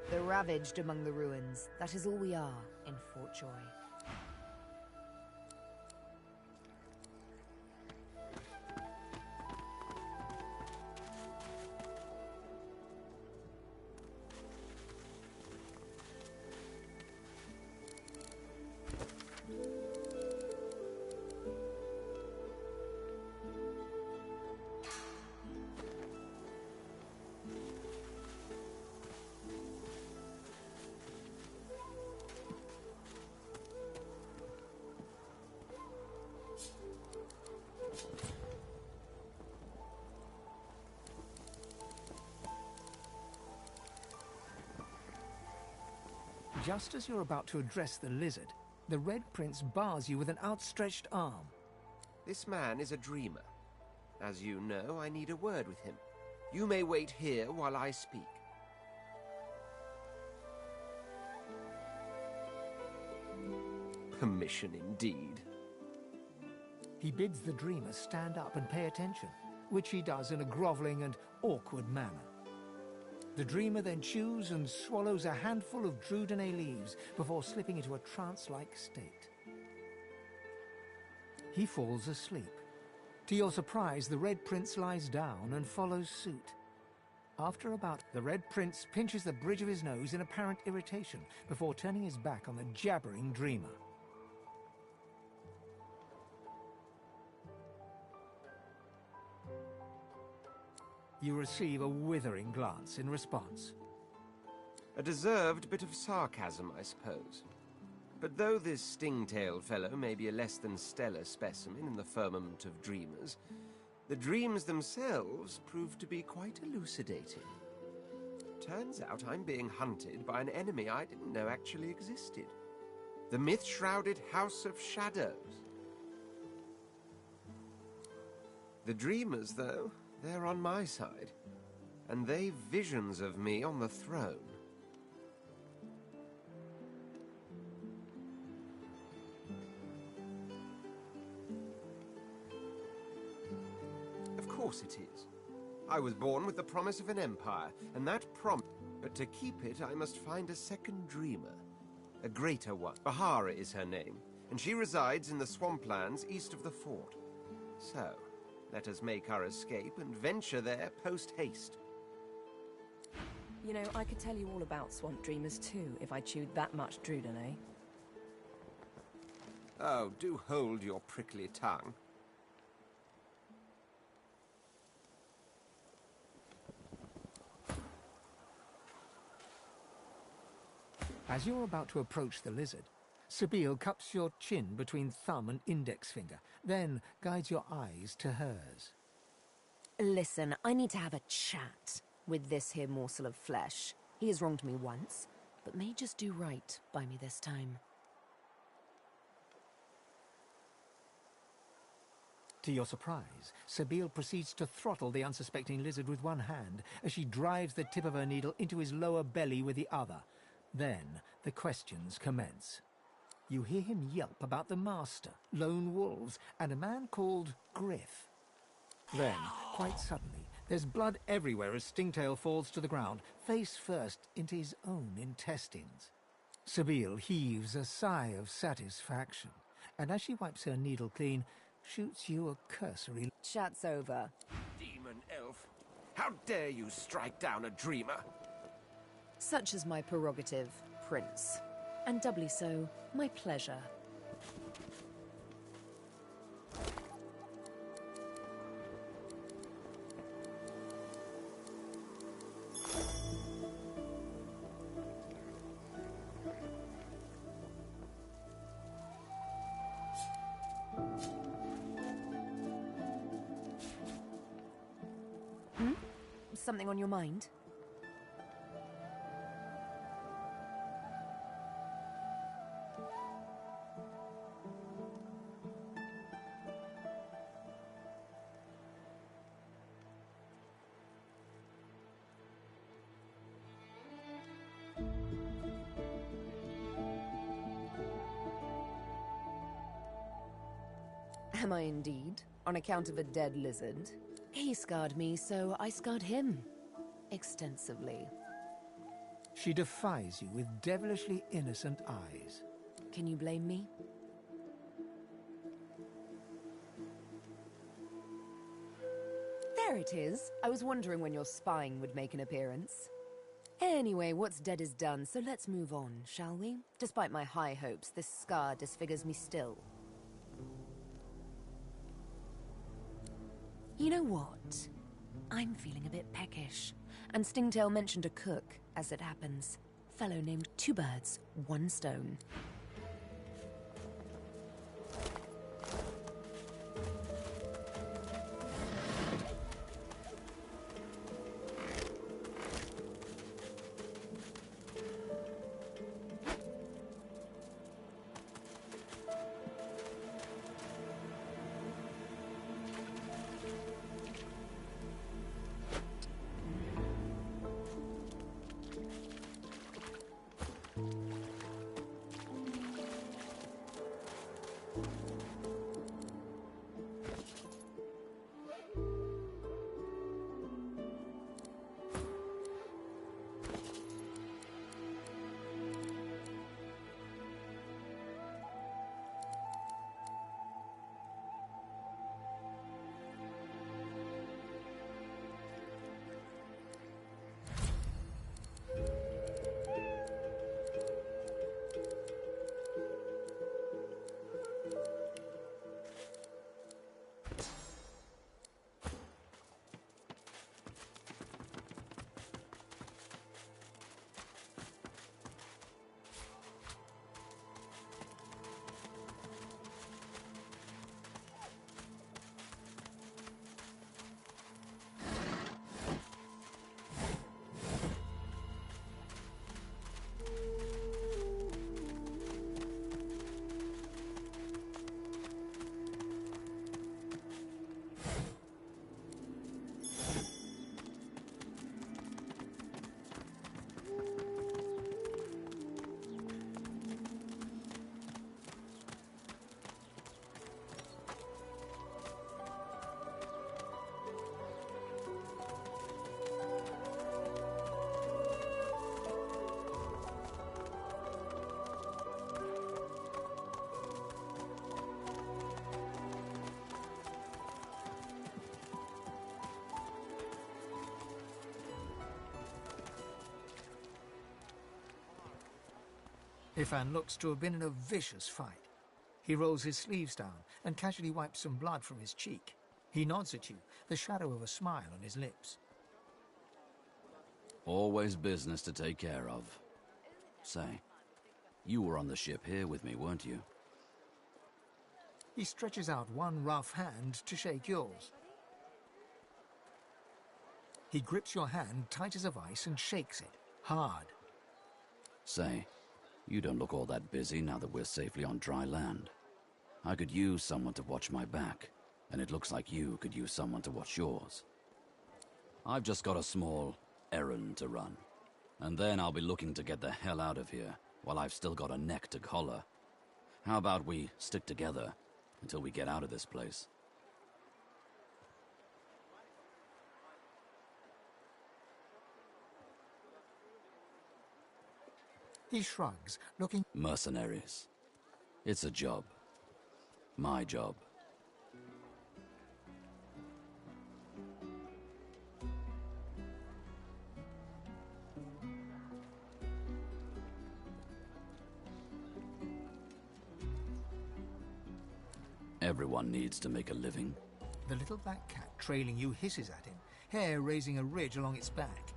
The ravaged among the ruins. That is all we are in Fort Joy. Just as you're about to address the lizard, the Red Prince bars you with an outstretched arm. This man is a dreamer. As you know, I need a word with him. You may wait here while I speak. Permission indeed. He bids the dreamer stand up and pay attention, which he does in a groveling and awkward manner. The dreamer then chews and swallows a handful of Drudene leaves before slipping into a trance-like state. He falls asleep. To your surprise, the Red Prince lies down and follows suit. The Red Prince pinches the bridge of his nose in apparent irritation before turning his back on the jabbering dreamer. You receive a withering glance in response. A deserved bit of sarcasm, I suppose. But though this sting-tailed fellow may be a less than stellar specimen in the firmament of dreamers, the dreams themselves prove to be quite elucidating. Turns out I'm being hunted by an enemy I didn't know actually existed. The myth-shrouded House of Shadows. The dreamers, though, they're on my side, and they've visions of me on the throne. Of course it is. I was born with the promise of an empire, and that promise... But to keep it, I must find a second dreamer. A greater one. Bahara is her name, and she resides in the swamplands east of the fort. So, let us make our escape and venture there post-haste. You know, I could tell you all about swamp dreamers too, if I chewed that much Druden, eh? Oh, do hold your prickly tongue. As you're about to approach the lizard, Sabine cups your chin between thumb and index finger, then guides your eyes to hers. Listen, I need to have a chat with this here morsel of flesh. He has wronged me once, but may just do right by me this time. To your surprise, Sabine proceeds to throttle the unsuspecting lizard with one hand as she drives the tip of her needle into his lower belly with the other. Then the questions commence. You hear him yelp about the master, lone wolves, and a man called Griff. Then, quite suddenly, there's blood everywhere as Stingtail falls to the ground, face first into his own intestines. Sabine heaves a sigh of satisfaction, and as she wipes her needle clean, shoots you a cursory... Chat's over. Demon elf! How dare you strike down a dreamer? Such is my prerogative, Prince. And doubly so, my pleasure. Something on your mind? Am I indeed? On account of a dead lizard? He scarred me, so I scarred him. Extensively. She defies you with devilishly innocent eyes. Can you blame me? There it is. I was wondering when your spying would make an appearance. Anyway, what's dead is done, so let's move on, shall we? Despite my high hopes, this scar disfigures me still. You know what? I'm feeling a bit peckish. And Stingtail mentioned a cook, as it happens. Fellow named Two Birds, One Stone. Bifan looks to have been in a vicious fight. He rolls his sleeves down and casually wipes some blood from his cheek. He nods at you, the shadow of a smile on his lips. Always business to take care of. Say, you were on the ship here with me, weren't you? He stretches out one rough hand to shake yours. He grips your hand tight as a vice and shakes it, hard. Say, you don't look all that busy now that we're safely on dry land. I could use someone to watch my back, and it looks like you could use someone to watch yours. I've just got a small errand to run, and then I'll be looking to get the hell out of here while I've still got a neck to collar. How about we stick together until we get out of this place? He shrugs, looking... Mercenaries. It's a job. My job. Everyone needs to make a living. The little black cat trailing you hisses at him, hair raising a ridge along its back.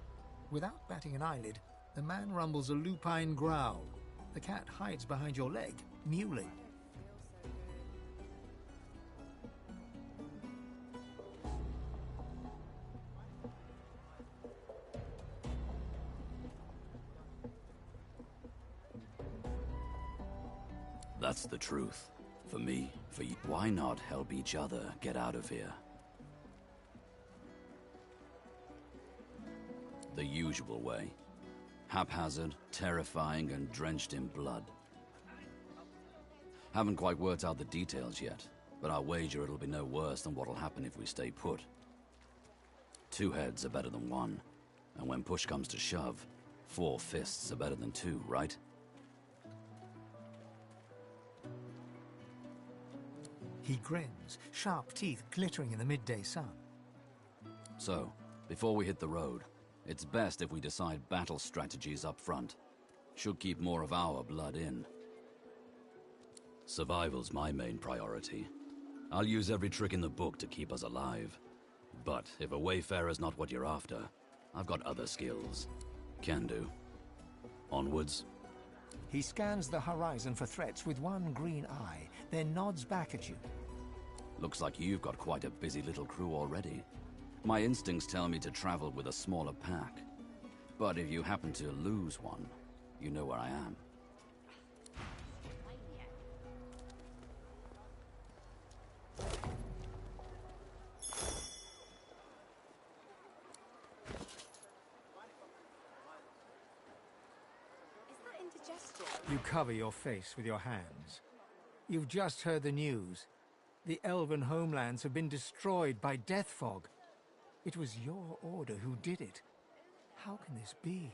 Without batting an eyelid, the man rumbles a lupine growl. The cat hides behind your leg, mewling. That's the truth. For me, for you. Why not help each other get out of here? The usual way. Haphazard, terrifying, and drenched in blood. Haven't quite worked out the details yet, but I'll wager it'll be no worse than what'll happen if we stay put. 2 heads are better than 1, and when push comes to shove, 4 fists are better than 2, right? He grins, sharp teeth glittering in the midday sun. So, before we hit the road, it's best if we decide battle strategies up front. Should keep more of our blood in. Survival's my main priority. I'll use every trick in the book to keep us alive. But if a wayfarer's not what you're after, I've got other skills. Can do. Onwards. He scans the horizon for threats with one green eye, then nods back at you. Looks like you've got quite a busy little crew already. My instincts tell me to travel with a smaller pack. But if you happen to lose one, you know where I am. You cover your face with your hands. You've just heard the news. The elven homelands have been destroyed by death fog. It was your order who did it. How can this be?